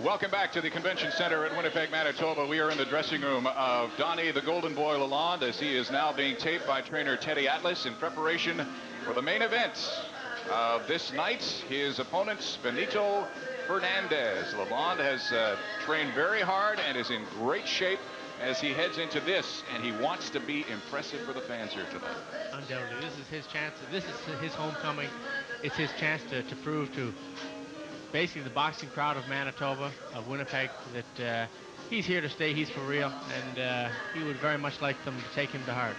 Welcome back to the Convention Center at Winnipeg, Manitoba. We are in the dressing room of Donny, the Golden Boy Lalonde, as he is now being taped by trainer Teddy Atlas in preparation for the main event of this night. His opponent, Benito Fernandez. Lalonde has trained very hard and is in great shape as he heads into this, and he wants to be impressive for the fans here tonight. Undoubtedly, this is his chance. This is his homecoming. It's his chance to prove to basically the boxing crowd of Manitoba, of Winnipeg, that he's here to stay, he's for real, and he would very much like them to take him to heart.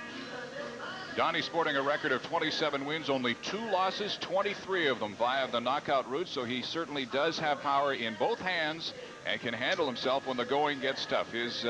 Donny sporting a record of 27 wins, only 2 losses, 23 of them via the knockout route, so he certainly does have power in both hands and can handle himself when the going gets tough. His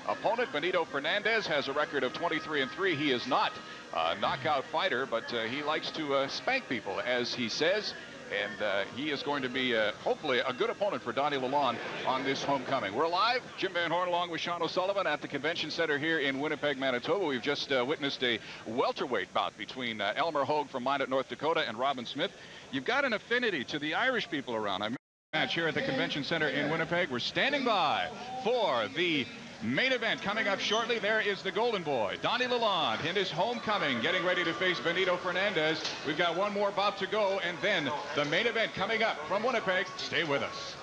opponent, Benito Fernandez, has a record of 23-3. He is not a knockout fighter, but he likes to spank people, as he says. And he is going to be, hopefully, a good opponent for Donny Lalonde on this homecoming. We're live. Jim Van Horn along with Sean O'Sullivan at the Convention Center here in Winnipeg, Manitoba. We've just witnessed a welterweight bout between Elmer Hogue from Minot, North Dakota, and Robin Smith. You've got an affinity to the Irish people around. I'm match here at the Convention Center in Winnipeg. We're standing by for the main event coming up shortly. There is the Golden Boy, Donny Lalonde, in his homecoming, getting ready to face Benito Fernandez. We've got one more bout to go, and then the main event coming up from Winnipeg. Stay with us.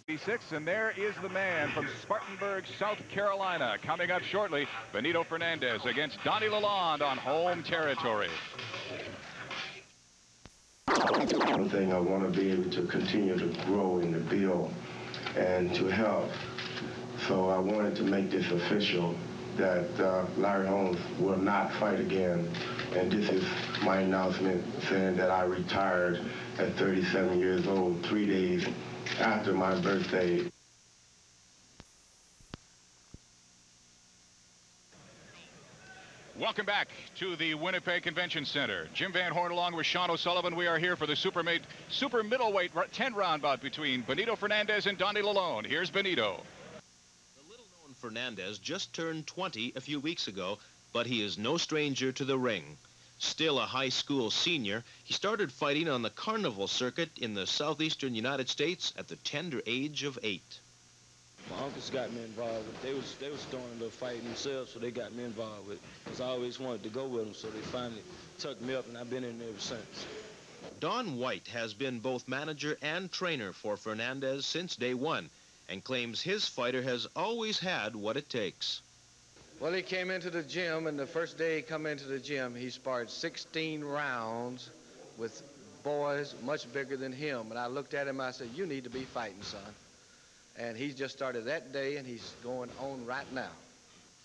6, and there is the man from Spartanburg, South Carolina, coming up shortly. Benito Fernandez against Donny Lalonde on home territory. One thing, I want to be able to continue to grow in the build and to help. So I wanted to make this official that Larry Holmes will not fight again. And this is my announcement saying that I retired at 37 years old, 3 days after my birthday. Welcome back to the Winnipeg Convention Center. Jim Van Horn along with Sean O'Sullivan. We are here for the super middleweight 10-round bout between Benito Fernandez and Donny Lalonde. Here's Benito. The little-known Fernandez just turned 20 a few weeks ago, but he is no stranger to the ring. Still a high school senior, he started fighting on the carnival circuit in the southeastern United States at the tender age of 8. My uncles got me involved with it. They was starting to fight themselves, so they got me involved with it. Because I always wanted to go with them, so they finally tucked me up, and I've been in there ever since. Don White has been both manager and trainer for Fernandez since day one, and claims his fighter has always had what it takes. Well, he came into the gym, and the first day he come into the gym, he sparred 16 rounds with boys much bigger than him. And I looked at him, I said, "You need to be fighting, son." And he just started that day, and he's going on right now.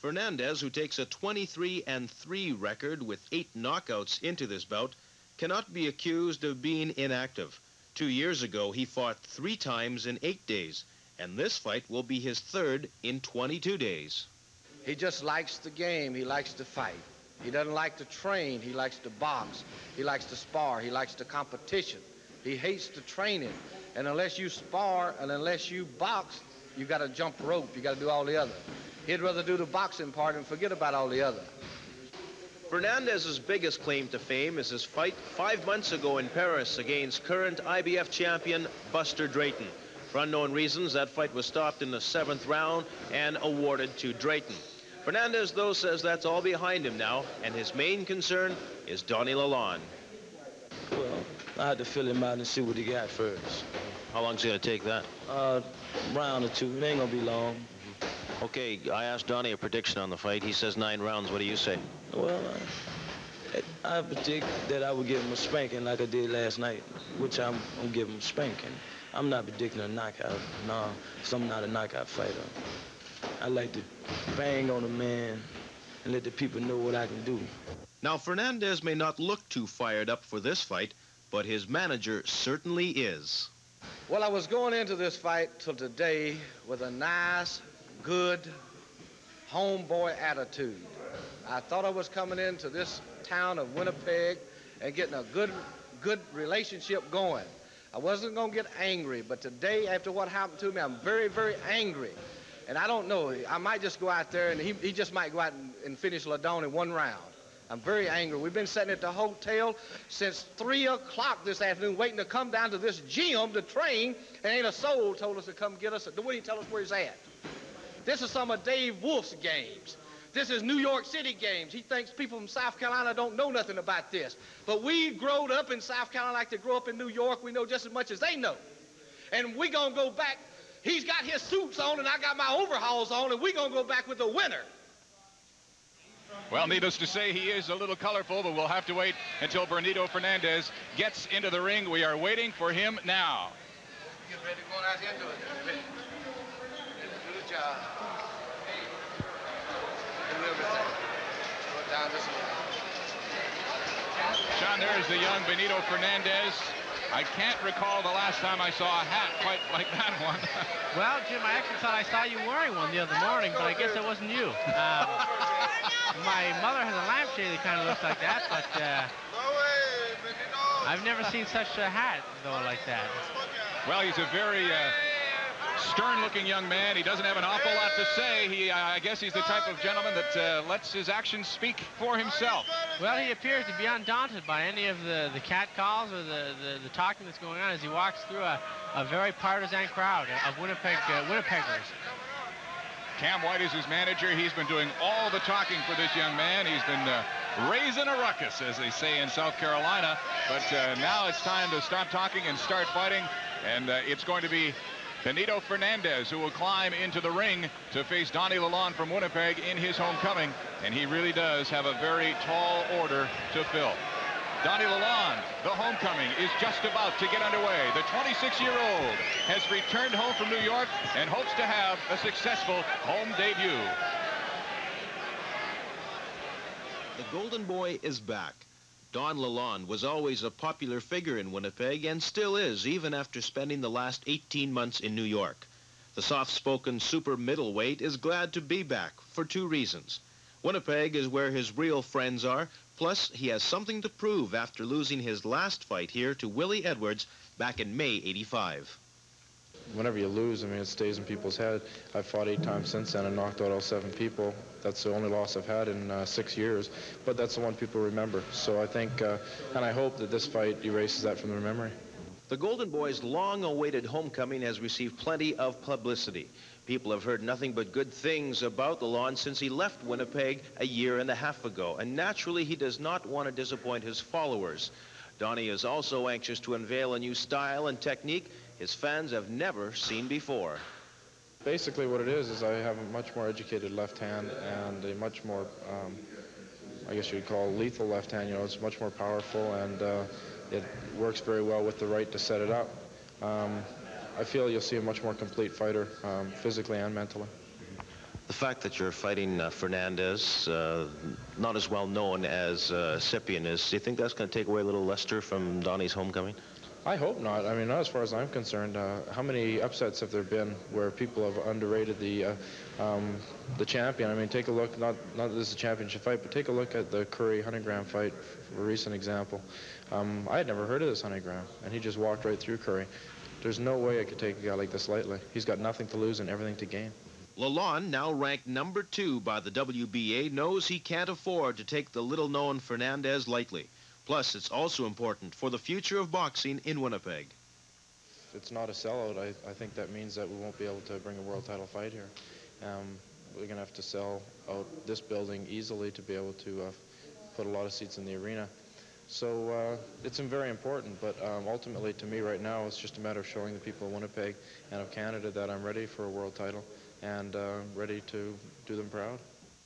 Fernandez, who takes a 23-3 record with 8 knockouts into this bout, cannot be accused of being inactive. 2 years ago, he fought 3 times in 8 days, and this fight will be his 3rd in 22 days. He just likes the game. He likes to fight. He doesn't like to train. He likes to box. He likes to spar. He likes the competition. He hates the training. And unless you spar and unless you box, you got to jump rope. You got to do all the other. He'd rather do the boxing part and forget about all the other. Fernandez's biggest claim to fame is his fight 5 months ago in Paris against current IBF champion Buster Drayton. For unknown reasons, that fight was stopped in the 7th round and awarded to Drayton. Fernandez, though, says that's all behind him now, and his main concern is Donny Lalonde. Well, I had to fill him out and see what he got first. How long's it going to take that? Round or 2. It ain't going to be long. Okay, I asked Donny a prediction on the fight. He says 9 rounds. What do you say? Well, I predict that I would give him a spanking like I did last night, which I'm going to give him a spanking. I'm not predicting a knockout. No, because I'm not a knockout fighter. I like to bang on a man and let the people know what I can do. Now, Fernandez may not look too fired up for this fight, but his manager certainly is. Well, I was going into this fight till today with a nice, good, homeboy attitude. I thought I was coming into this town of Winnipeg and getting a good relationship going. I wasn't going to get angry, but today, after what happened to me, I'm very, very angry. And I don't know, I might just go out there, and he just might go out and finish Lalonde in 1 round. I'm very angry. We've been sitting at the hotel since 3 o'clock this afternoon waiting to come down to this gym to train, and ain't a soul told us to come get us. Wouldn't he tell us where he's at? This is some of Dave Wolf's games. This is New York City games. He thinks people from South Carolina don't know nothing about this. But we growed up in South Carolina like they grew up in New York. We know just as much as they know. And we gonna go back. He's got his suits on and I got my overalls on, and we gonna go back with the winner. Well, needless to say, he is a little colorful, but we'll have to wait until Benito Fernandez gets into the ring. We are waiting for him now. Get ready to go out here and do it. Ready. Do the job. Do everything. Go down this way. John, there is the young Benito Fernandez. I can't recall the last time I saw a hat quite like that one. Well, Jim, I actually thought I saw you wearing one the other morning, but I guess it wasn't you. My mother has a lampshade that kind of looks like that, but I've never seen such a hat, though, like that. Well, he's a very stern-looking young man. He doesn't have an awful lot to say. I guess he's the type of gentleman that lets his actions speak for himself. Well, he appears to be undaunted by any of the cat calls or the talking that's going on as he walks through a very partisan crowd of Winnipeggers. Cam White is his manager. He's been doing all the talking for this young man. He's been raising a ruckus, as they say in South Carolina. But now it's time to stop talking and start fighting. And it's going to be Benito Fernandez who will climb into the ring to face Donny Lalonde from Winnipeg in his homecoming. And he really does have a very tall order to fill. Donny Lalonde, the homecoming, is just about to get underway. The 26-year-old has returned home from New York and hopes to have a successful home debut. The Golden Boy is back. Don Lalonde was always a popular figure in Winnipeg and still is, even after spending the last 18 months in New York. The soft-spoken super middleweight is glad to be back for two reasons. Winnipeg is where his real friends are, plus he has something to prove after losing his last fight here to Willie Edwards back in May '85. Whenever you lose, I mean, it stays in people's head. I've fought 8 times since then and knocked out all 7 people. That's the only loss I've had in 6 years, but that's the one people remember. So I think, and I hope that this fight erases that from their memory. The Golden Boy's long-awaited homecoming has received plenty of publicity. People have heard nothing but good things about Lalonde since he left Winnipeg a year and a half ago, and naturally he does not want to disappoint his followers. Donny is also anxious to unveil a new style and technique his fans have never seen before. Basically what it is I have a much more educated left hand and a much more, I guess you'd call lethal left hand. You know, it's much more powerful, and it works very well with the right to set it up. I feel you'll see a much more complete fighter, physically and mentally. The fact that you're fighting Fernandez, not as well known as Cyprian is, do you think that's going to take away a little luster from Donny's homecoming? I hope not. I mean, not as far as I'm concerned. How many upsets have there been where people have underrated the champion? I mean, take a look, not that this is a championship fight, but take a look at the Curry 100-gram fight, for a recent example. I had never heard of this 100-gram, and he just walked right through Curry. There's no way I could take a guy like this lightly. He's got nothing to lose and everything to gain. Lalonde, now ranked number 2 by the WBA, knows he can't afford to take the little-known Fernandez lightly. Plus, it's also important for the future of boxing in Winnipeg. If it's not a sellout, I think that means that we won't be able to bring a world title fight here. We're going to have to sell out this building easily to be able to put a lot of seats in the arena. So it's very important, but ultimately to me right now it's just a matter of showing the people of Winnipeg and of Canada that I'm ready for a world title and ready to do them proud.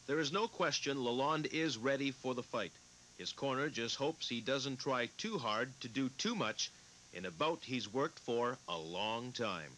There is no question Lalonde is ready for the fight. His corner just hopes he doesn't try too hard to do too much in a bout he's worked for a long time.